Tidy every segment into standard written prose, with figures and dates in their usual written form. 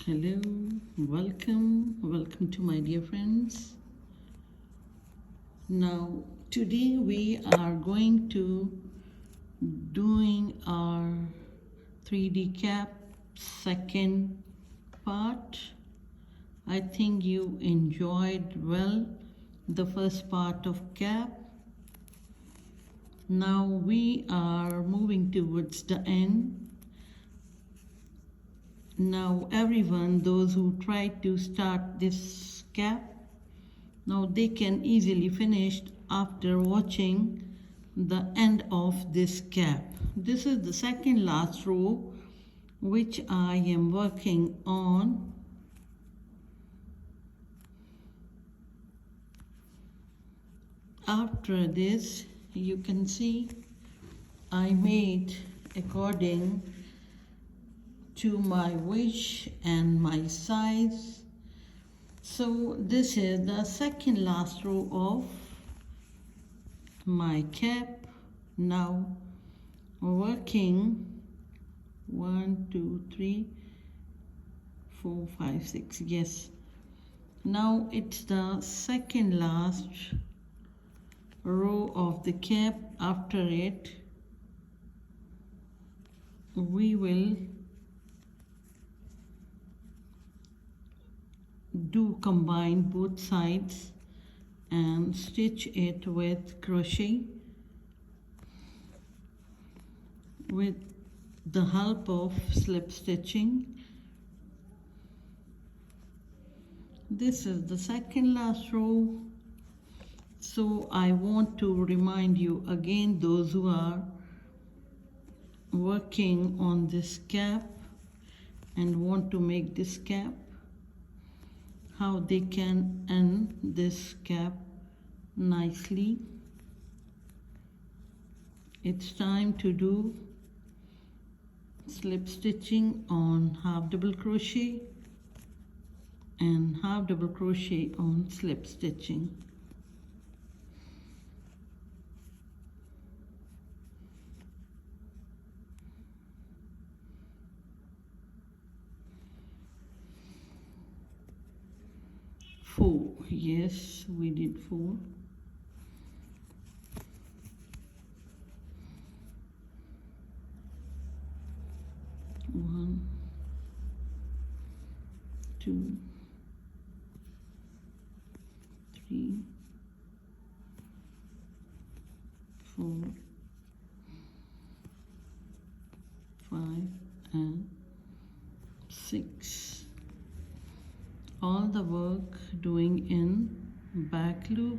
Hello, welcome to my dear friends. Now today we are going to doing our 3D cap second part. I think you enjoyed well the first part of cap. Now we are moving towards the end. Now everyone, those who tried to start this cap, now they can easily finish after watching the end of this cap. This is the second last row which I am working on. After this, you can see I made according to my wish and my size. So this is the second last row of my cap. Now working 1 2 3 4 5 6, yes. Now it's the second last row of the cap. After it we will do combine both sides and stitch it with crochet with the help of slip stitching. This is the second last row, so I want to remind you again, those who are working on this cap and want to make this cap, how they can end this cap nicely. It's time to do slip stitching on half double crochet and half double crochet on slip stitching. Four, yes, we did 4. One, 2, 3, 4, 5, and 6. All the work doing in back loop,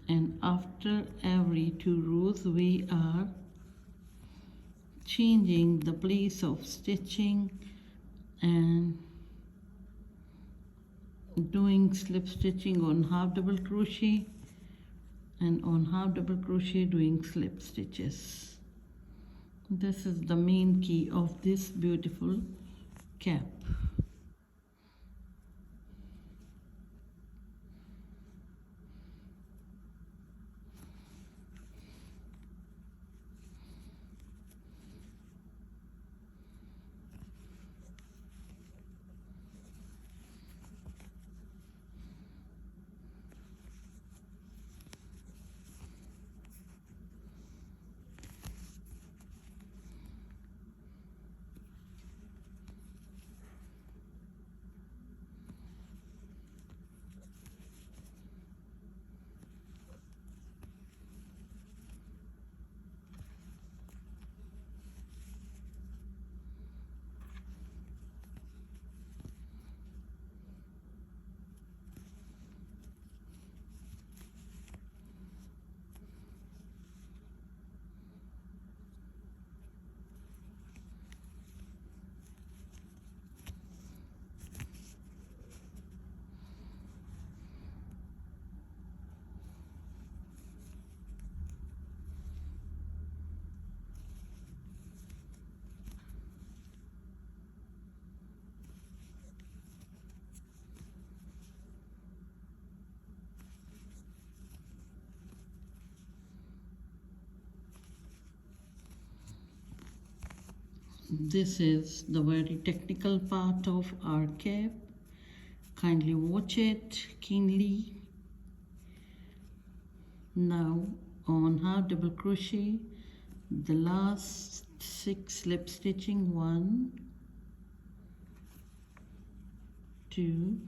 and after every 2 rows we are changing the place of stitching and doing slip stitching on half double crochet, and on half double crochet doing slip stitches. This is the main key of this beautiful cap. This is the very technical part of our cap. Kindly watch it keenly. Now on half double crochet, the last 6 slip stitching, 1, 2,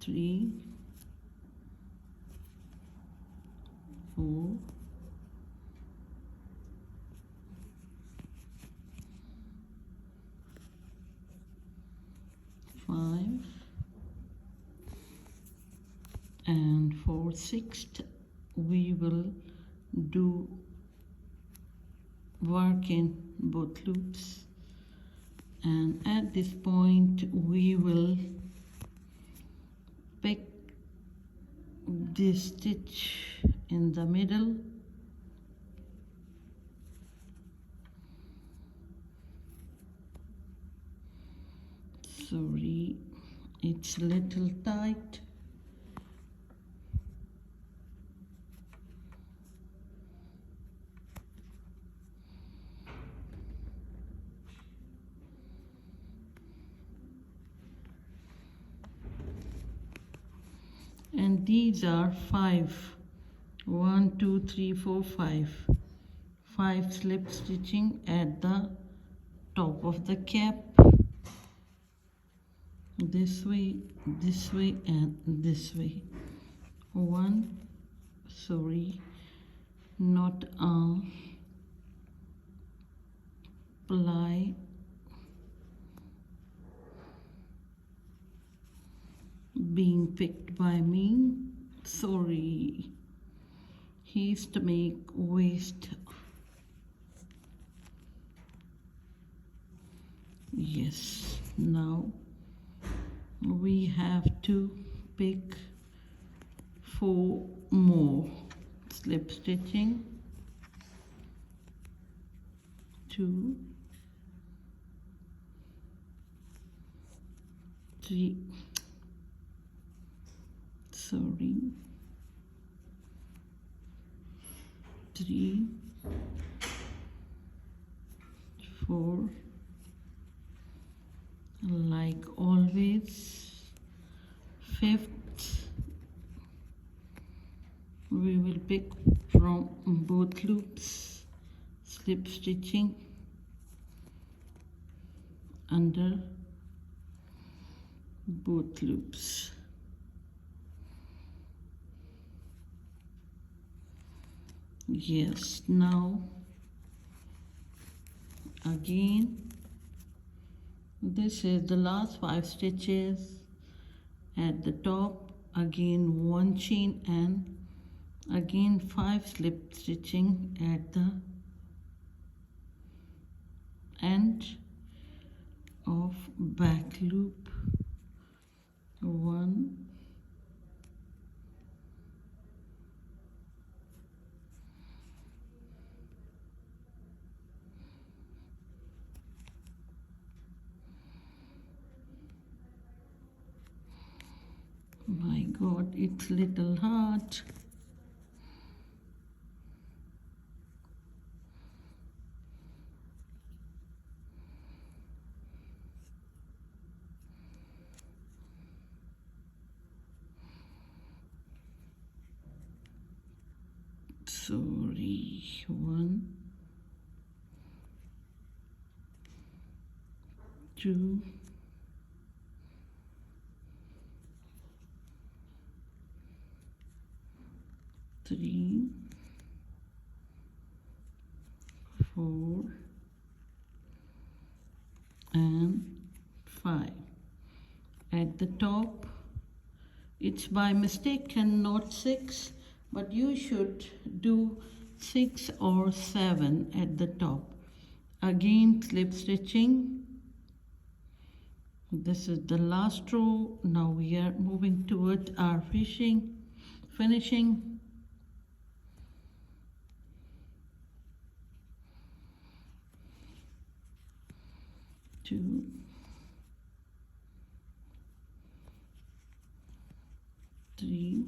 3, 4, 5, and for 6th we will do work in both loops, and at this point we will pick this stitch in the middle, sorry, it's a little tight, and these are 5, 1, 2, 3, 4, 5 slip stitching at the top of the cap, this way, and this way. 1, sorry, not ply, being picked by me, sorry, he used to make waist, yes. Now we have to pick 4 more slip stitching, 2, 3, sorry, 3, 4, like always. 5th we will pick from both loops, slip stitching under both loops. Yes, now again this is the last 5 stitches at the top, again 1 chain and again 5 slip stitching at the end of back loop, 1, my god, it's little hard, sorry, 1, 2, 3, 4, and 5. At the top, it's by mistake and not 6, but you should do 6 or 7 at the top. Again slip stitching. This is the last row. Now we are moving towards our finishing. 2, 3,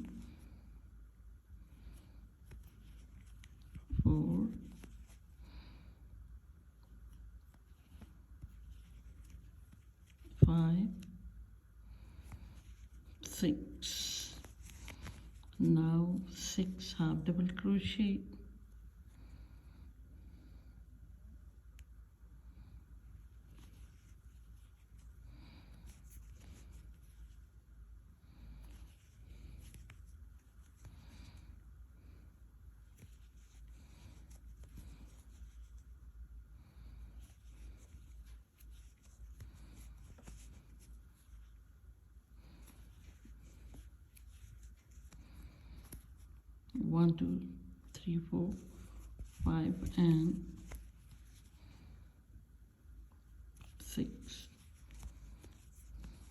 4, 6. Now 6 half double crochet, one, 2, 3, 4, 5 and 6.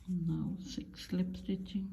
Now 6 slip stitching,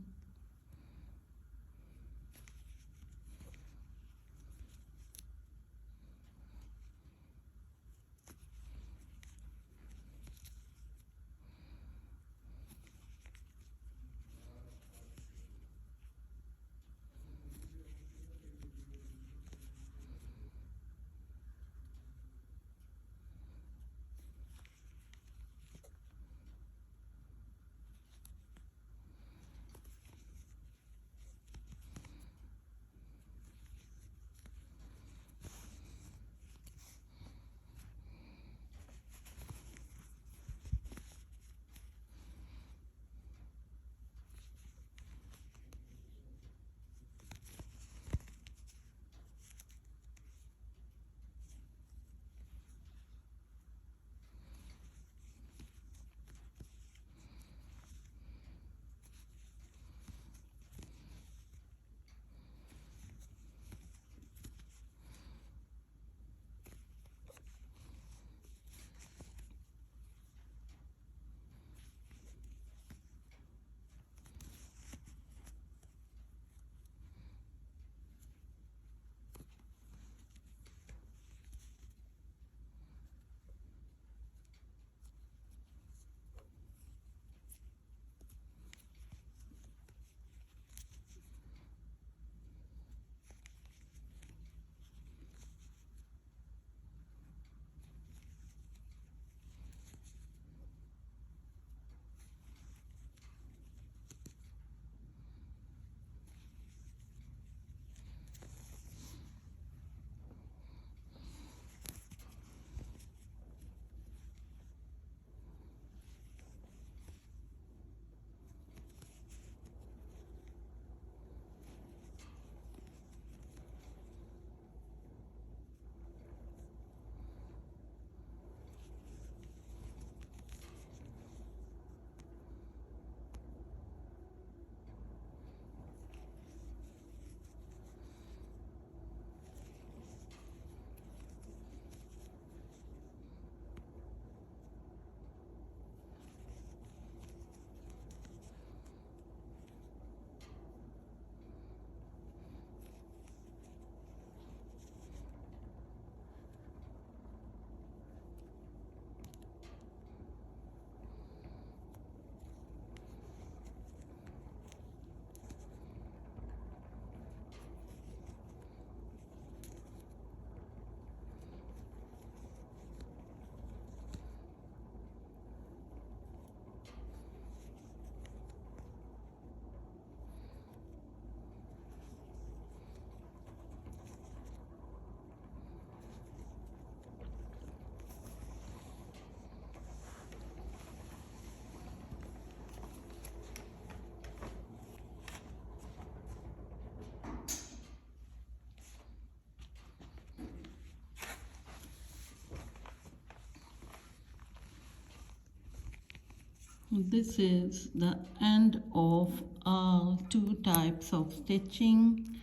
this is the end of all 2 types of stitching.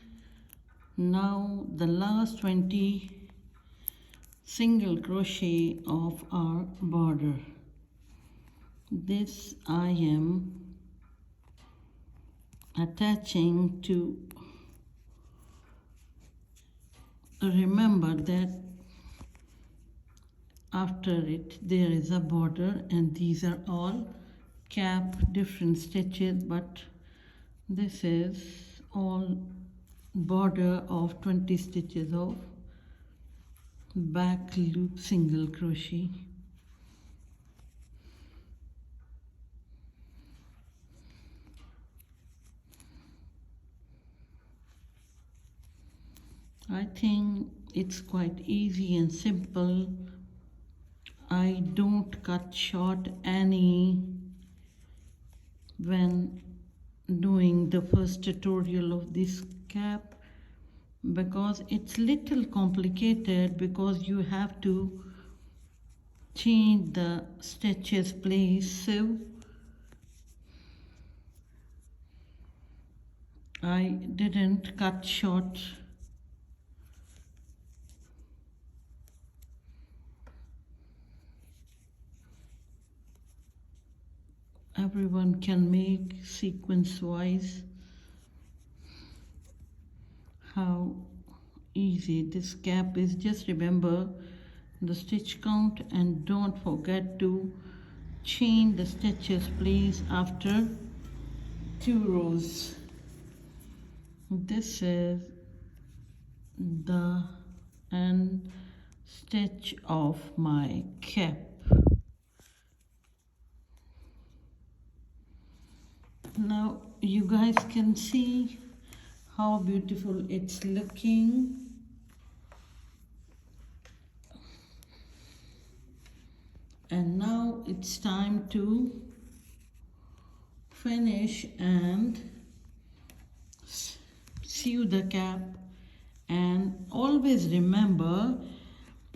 Now the last 20 single crochet of our border. This I am attaching to remember that after it there is a border, and these are all cap different stitches, but this is all border of 20 stitches of back loop single crochet. I think it's quite easy and simple. I don't cut short any when doing the first tutorial of this cap, because it's little complicated, because you have to change the stitches place. So I didn't cut short. Everyone can make sequence wise. How easy this cap is. Just remember the stitch count and don't forget to chain the stitches please after 2 rows. This is the end stitch of my cap. Now you guys can see how beautiful it's looking. And now it's time to finish and sew the cap. And always remember,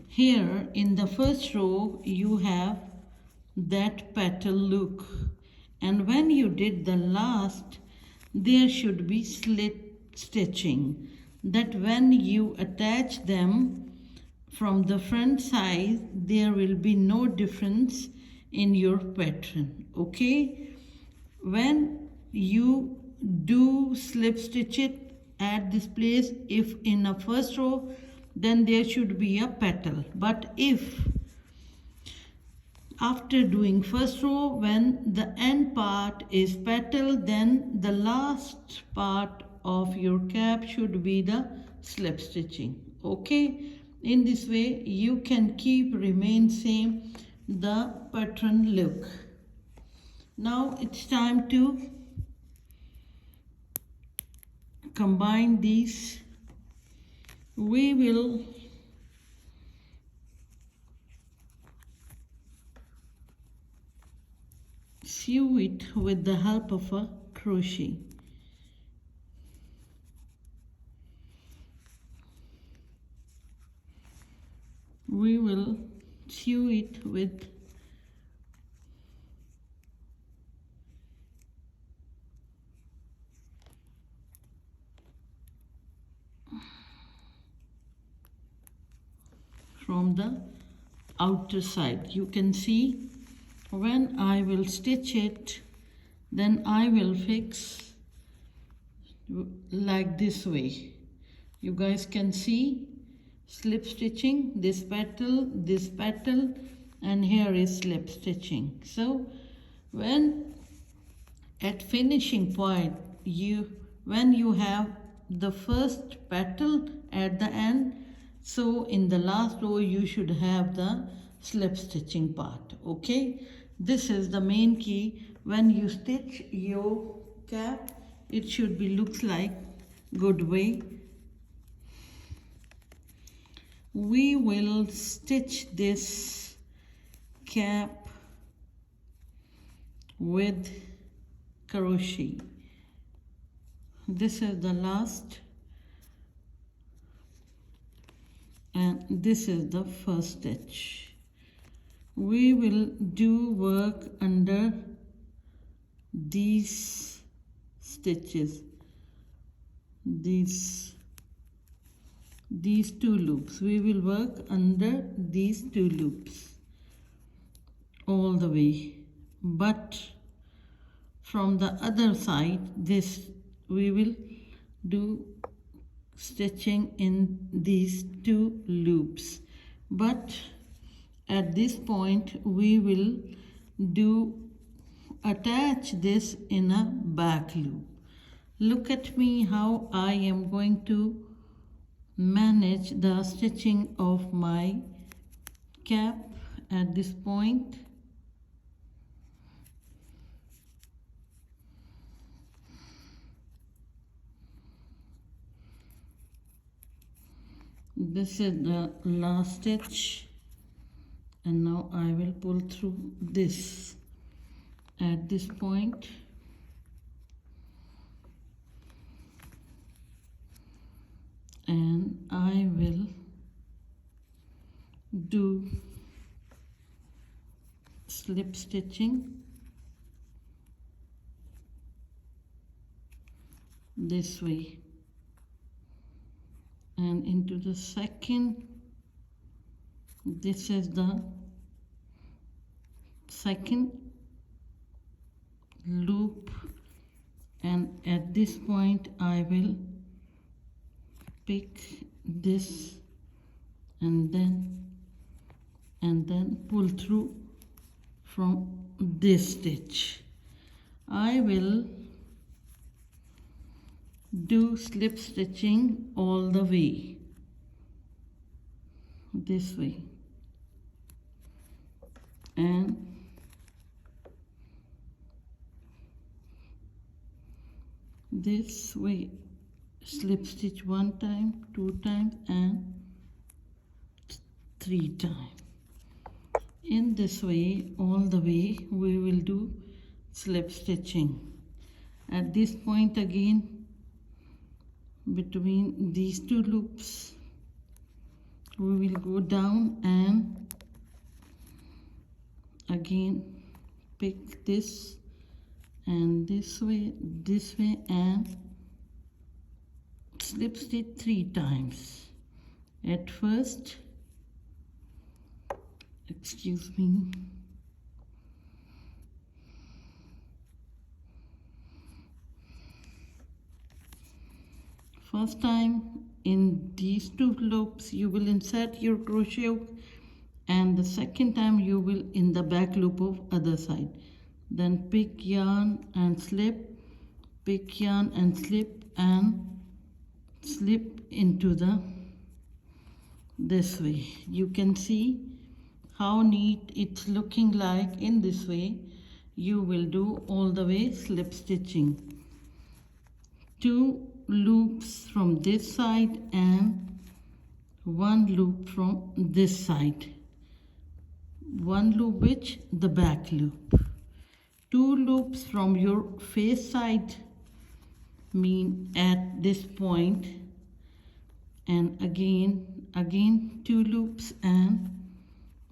here in the first row you have that petal look, and when you did the last there should be slit stitching, that when you attach them from the front side there will be no difference in your pattern. Okay, when you do slip stitch it at this place, if in a first row, then there should be a petal. But if after doing first row, when the end part is petal, then the last part of your cap should be the slip stitching. Okay, in this way you can keep remain same the pattern look. Now it's time to combine these. We will sew it with the help of a crochet. We will sew it with from the outer side. You can see when I will stitch it, then I will fix like this way. You guys can see slip stitching, this petal, and here is slip stitching. So when at finishing point, when you have the first petal at the end, so in the last row you should have the slip stitching part. Okay, this is the main key. When you stitch your cap, it should be looks like good way. We will stitch this cap with crochet. This is the last, and this is the first stitch. We will do work under these stitches, these two loops. We will work under these 2 loops all the way, but from the other side this we will do stitching in these 2 loops, but at this point we will attach this in a back loop. Look at me how I am going to manage the stitching of my cap at this point. This is the last stitch, and now I will pull through this at this point, and I will do slip stitching this way, and into the second, this is the second loop, and at this point I will pick this and then pull through from this stitch. I will do slip stitching all the way, this way, and this way. Slip stitch 1 time, 2 times, and 3 times. In this way, all the way, we will do slip stitching. At this point again, between these 2 loops, we will go down and again pick this and this way, and slip stitch 3 times. At first, excuse me, first time in these 2 loops you will insert your crochet hook, and the second time you will in the back loop of other side. Then pick yarn and slip, pick yarn and slip, and slip into the this way. You can see how neat it's looking like. In this way you will do all the way slip stitching. 2 loops from this side and 1 loop from this side. 1 loop which the back loop. 2 loops from your face side, mean at this point, and again 2 loops, and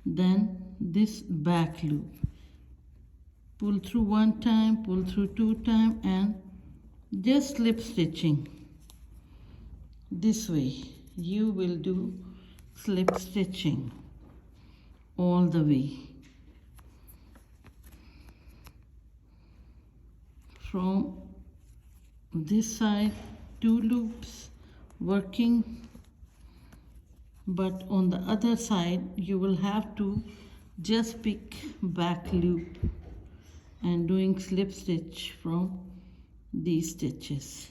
then this back loop. Pull through 1 time, pull through 2 times, and just slip stitching. This way you will do slip stitching all the way. From this side 2 loops working, but on the other side you will have to just pick back loop and doing slip stitch from these stitches.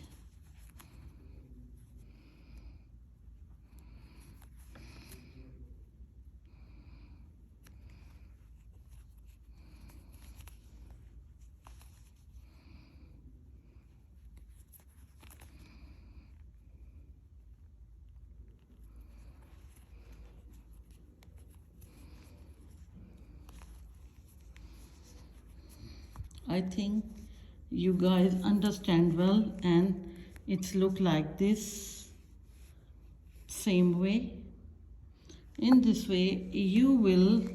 I think you guys understand well, and it's look like this same way. In this way you will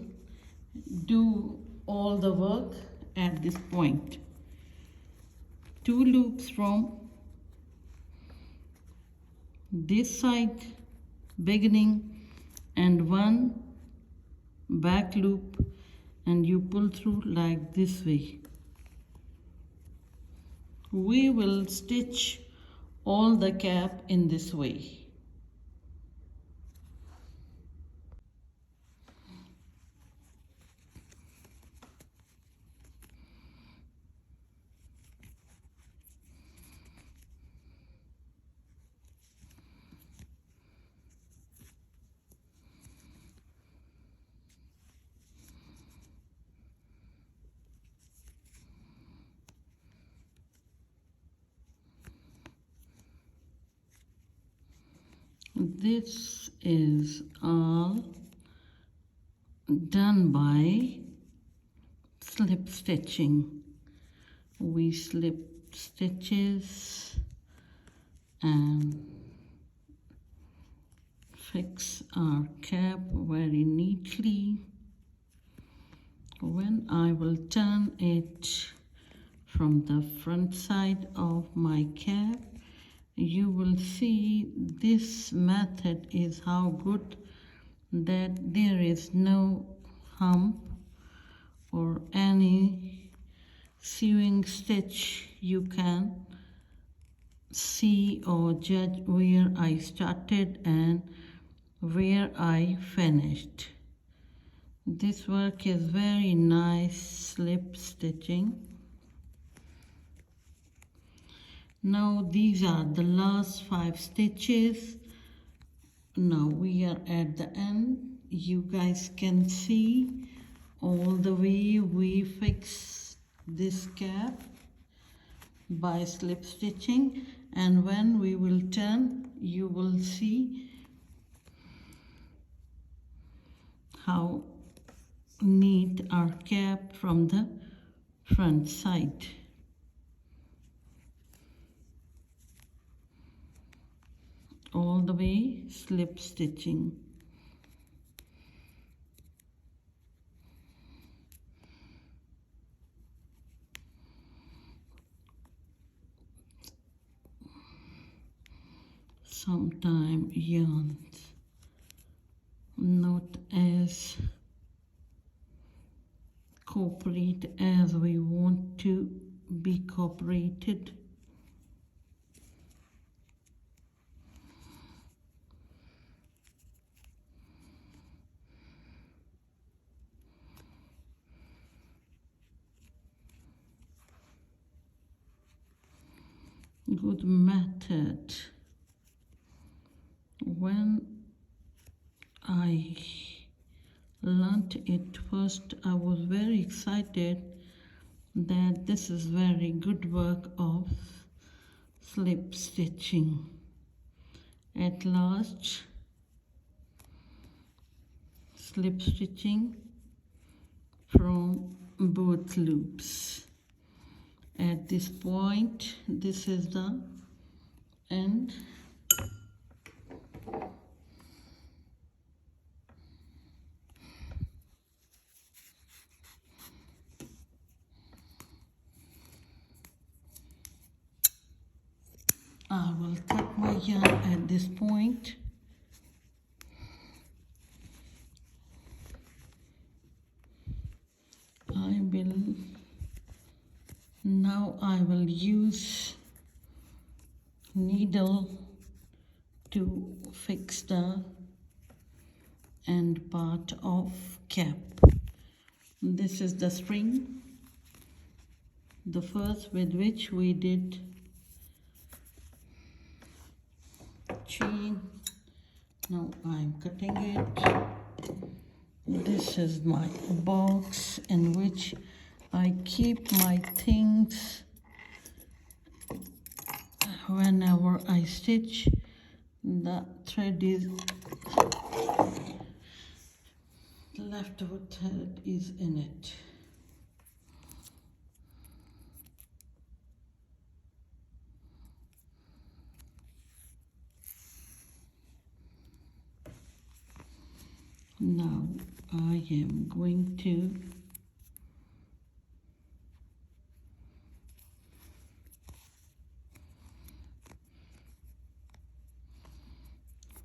do all the work at this point. 2 loops from this side beginning and 1 back loop, and you pull through like this way. We will stitch all the cap in this way. This is all done by slip stitching. We slip stitches and fix our cap very neatly. When I will turn it from the front side of my cap, you will see this method is how good that there is no hump or any sewing stitch. You can see or judge where I started and where I finished. This work is very nice slip stitching. Now these are the last 5 stitches. Now we are at the end. You guys can see all the way we fix this cap by slip stitching, and when we will turn, you will see how neat our cap from the front side. All the way slip stitching. Sometimes yarns not as cooperate as we want to be cooperated. Good method. When I learnt it first, I was very excited that this is very good work of slip stitching. At last, slip stitching from both loops. At this point, this is the end. I will cut my yarn at this point. I will use needle to fix the end part of cap. This is the string, the first with which we did chain. Now I'm cutting it. This is my box in which I keep my things whenever I stitch. The thread is leftover thread is in it. Now I am going to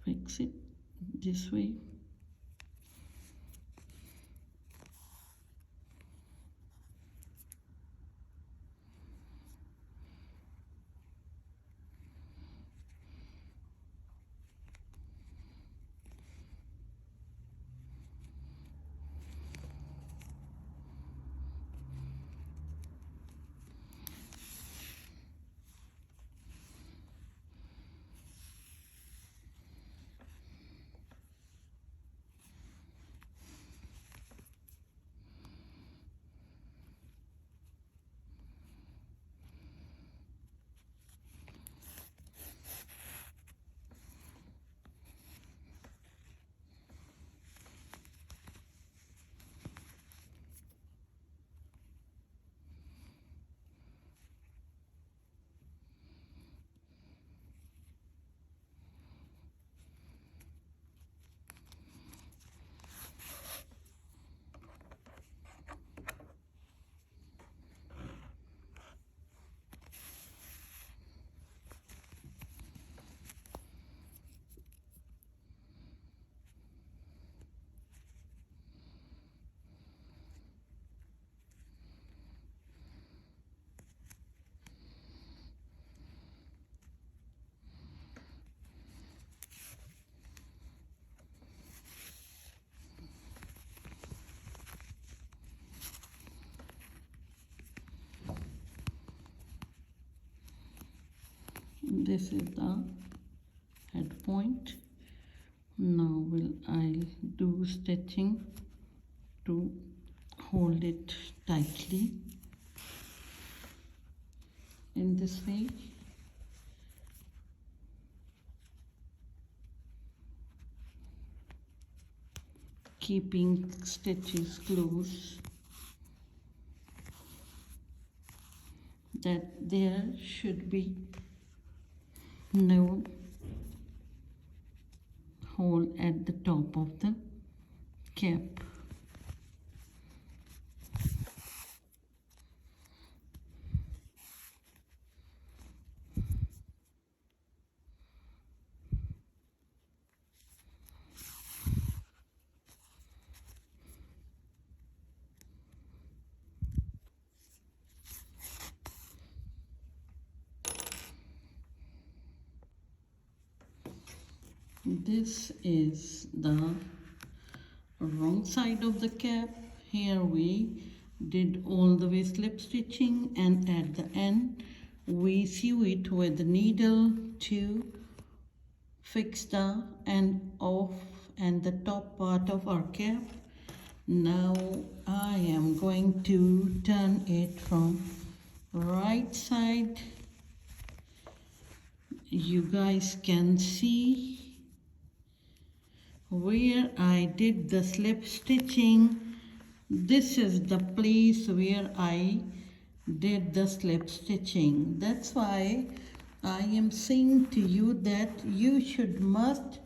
fix it this way. This is the head point. Now I'll do stitching to hold it tightly in this way. Keeping stitches close, that there should be no hole at the top of the cap. This is the wrong side of the cap. Here we did all the way slip stitching, and at the end we sew it with the needle to fix the end of and the top part of our cap. Now I am going to turn it from right side. You guys can see where I did the slip stitching. This is the place where I did the slip stitching. That's why I am saying to you that you must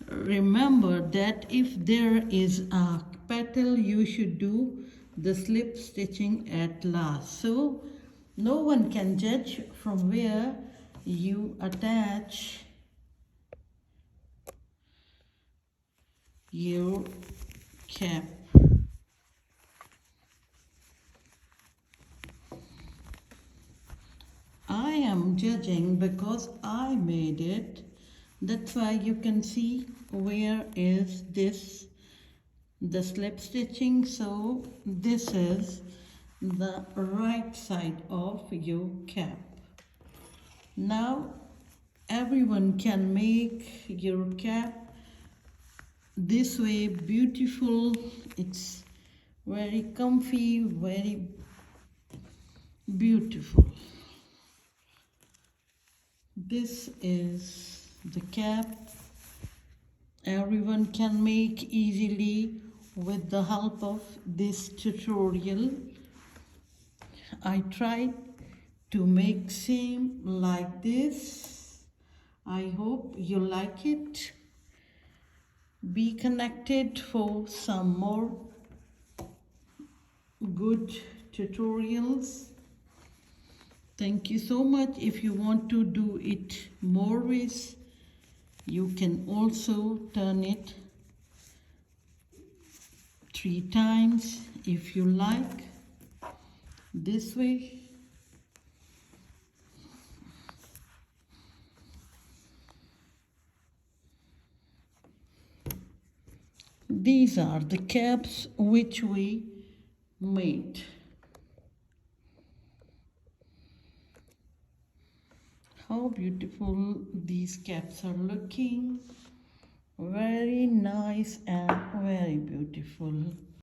remember that if there is a petal, you should do the slip stitching at last, so no one can judge from where you attach your cap. I am judging because I made it. That's why you can see where is this, the slip stitching. So this is the right side of your cap. Now everyone can make your cap this way beautiful. It's very comfy, very beautiful. This is the cap. Everyone can make easily with the help of this tutorial. I tried to make same like this. I hope you like it. Be connected for some more good tutorials. Thank you so much. If you want to do it more ways, you can also turn it 3 times if you like. This way. These are the caps which we made. How beautiful these caps are looking. Very nice and very beautiful.